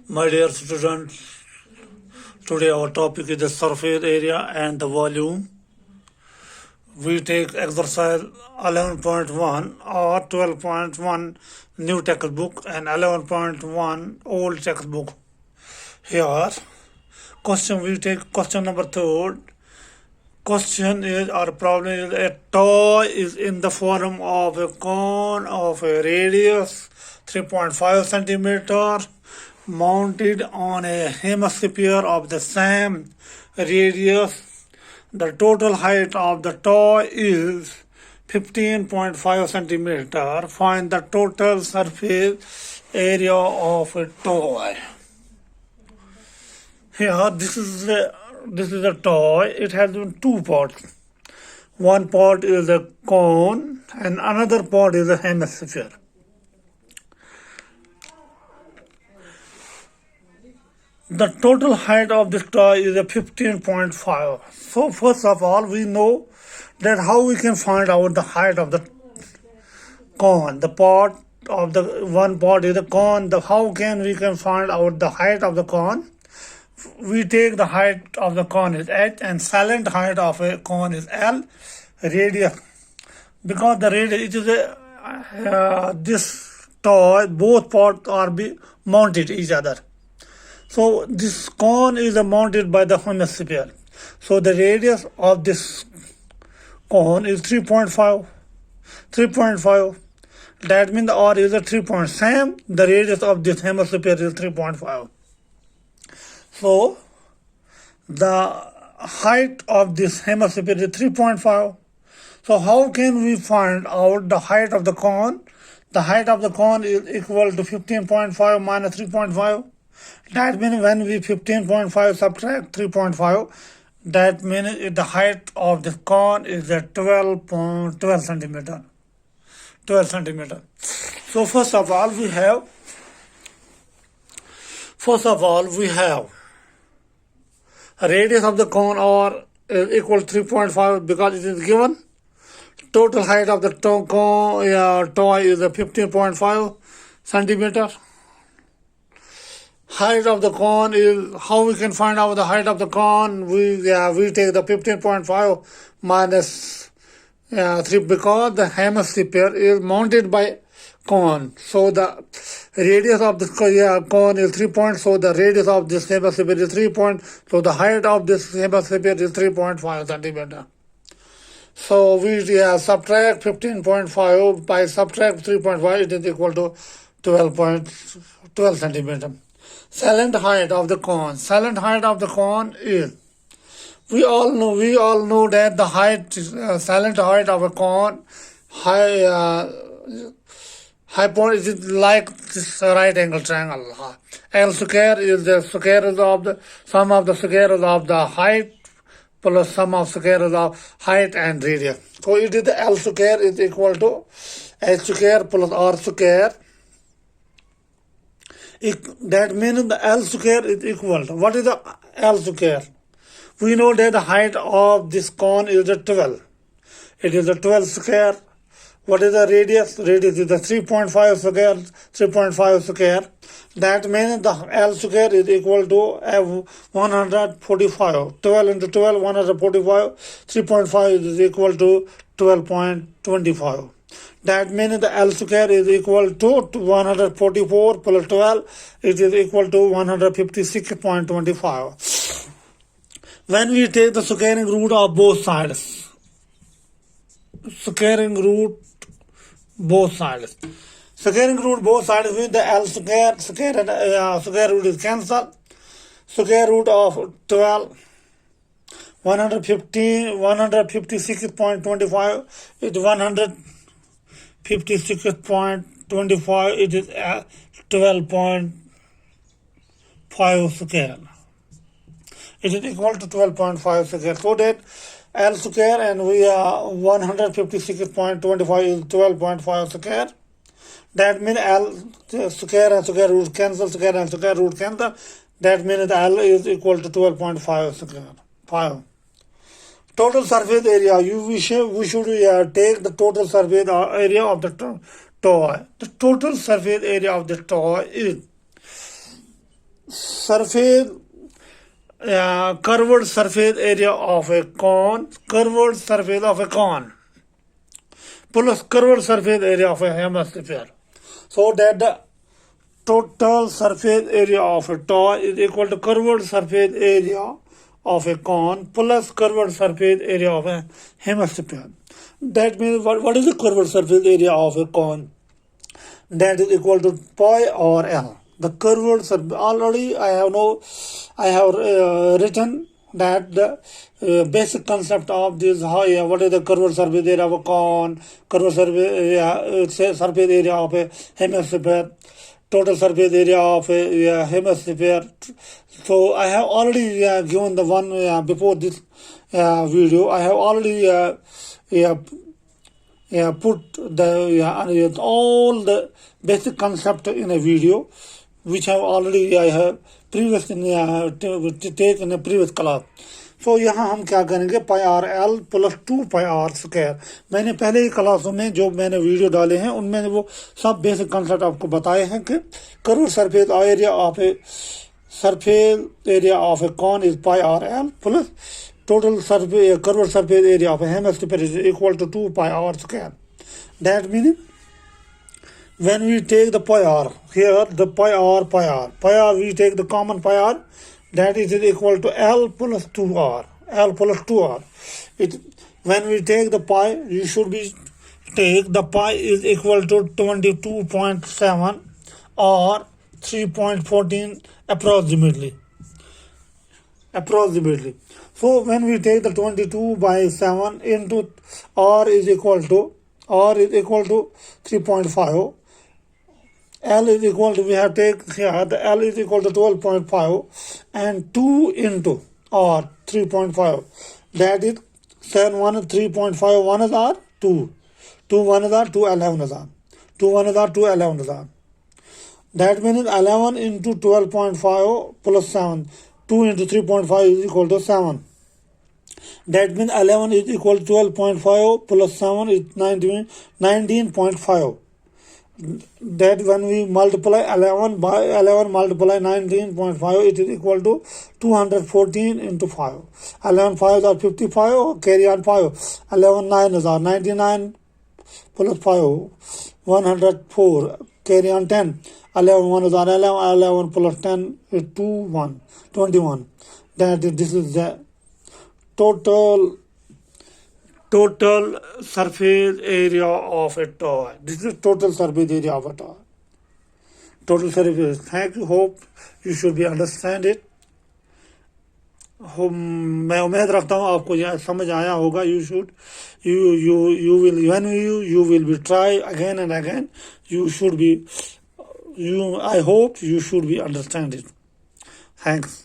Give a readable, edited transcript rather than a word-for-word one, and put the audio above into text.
My dear students, today our topic is the surface area and the volume. We take exercise 11.1 or 12.1 new textbook and 11.1 old textbook. Here, we take question number 3. Question is, our problem is, a toy is in the form of a cone of a radius 3.5 centimeter mounted on a hemisphere of the same radius. The total height of the toy is 15.5 centimeter. Find the total surface area of a toy. Here, this is a toy. It has two parts. One part is a cone and another part is a hemisphere. The total height of this toy is a 15.5. So first of all, we know that how we can find out the height of the cone. The part of the one part is the cone. How can we find out the height of the cone? We take the height of the cone is h and silent height of a cone is L. Radius, because the radius, it is this toy, both parts are mounted each other. So this cone is mounted by the hemisphere. So the radius of this cone is 3.5. 3.5. That means the R is a 3 point. Same, the radius of this hemisphere is 3.5. So the height of this hemisphere is 3.5. So how can we find out the height of the cone? The height of the cone is equal to 15.5 minus 3.5. That means when we 15.5 subtract 3.5, that means the height of the cone is at 12 centimeter. 12 centimeter. So first of all we have a radius of the cone or is equal to 3.5 because it is given. Total height of the toy is a 15.5 centimeter. Height of the cone is, how we can find out the height of the cone? We take the 15.5 minus 3 because the hemisphere is mounted by cone. So the radius of the cone is 3 points. So the radius of this hemisphere is 3 points. So the height of this hemisphere is 3.5 centimeter. So we subtract 15.5 by subtract 3.5, it is equal to 12 centimeter. Silent height of the cone. Silent height of the cone is, we all know that the height, silent height of a cone, hypotenuse is like this right angle triangle. L square is the square root of the sum of the square root of the height plus sum of square root of height and radius. So it is the L square is equal to H square plus R square. That means the L square is equal to, what is the L square? We know that the height of this cone is the 12. It is the 12 square. What is the radius? Radius is the 3.5 square. 3.5 square. That means the L square is equal to 145. 12 into 12, 145. 3.5 is equal to 12.25. That means the L square is equal to 144 plus 12. It is equal to 156.25. When we take the squaring root of both sides, squaring root both sides means the L square, square root is cancelled. Square root of 12, 156.25 is 156.25, it is 12.5 square. It is equal to 12.5 square. So that L square and we are 156.25 is 12.5 square. That means L square and square root cancel, square and square root cancel. That means L is equal to 12.5 square. 5. Total surface area. We should take the total surface area of the toy. The total surface area of the toy is surface curved surface area of a cone, curved surface of a cone plus curved surface area of a hemisphere. So that the total surface area of a toy is equal to curved surface area of a cone plus curved surface area of a hemisphere. That means what is the curved surface area of a cone? That is equal to pi or L. The curved surface, already I have written that the basic concept of this, what is the curved surface area of a cone, curved surface area of a hemisphere, total surface area of a hemisphere. So I have already given the one before this video. I have already put the all the basic concept in a video, which I have previously taken in a previous class. So यहाँ हम क्या करेंगे, pi R L plus 2 pi R square. मैंने पहले ही क्लासों में जो मैंने वीडियो डाले हैं उनमें वो सब बेसिक कंसेप्ट आपको बताए हैं कि curve surface area of a cone is pi R L plus total surface curved surface area of a hemisphere is equal to 2 pi r square. That means when we take the pi r, here the pi r, we take the common pi r, that is equal to L plus 2r. When we take the pi, you should be take the pi is equal to 22.7 or 3.14 approximately. So when we take the 22 by 7 into R is equal to 3.5. L is equal to, we have take here the L is equal to 12.5 and 2 into R 3.5. That is 7 1 3.5, 1 is R 2. 2 1 is R 2 11 is R. 2 1 is R 2 11 is R. That means 11 into 12.5 plus 7. 2 into 3.5 is equal to 7. That means 11 is equal to 12.5 plus 7 is 19.5. That when we multiply 11 by 11 multiply 19.5, it is equal to 214 into 5. 11 5 are 55, carry on 5. 11 9 is 99 plus 5, 104, carry on 10. 11 1 is 11 plus 10 is 21. This is the total surface area of a toy. This is total surface area of a toy. Total surface. Thank you. Hope you should be understand it. मैं उम्मीद रखता हूँ आपको यह समझ आया होगा. You will be try again and again. I hope you should be understand it. Thanks.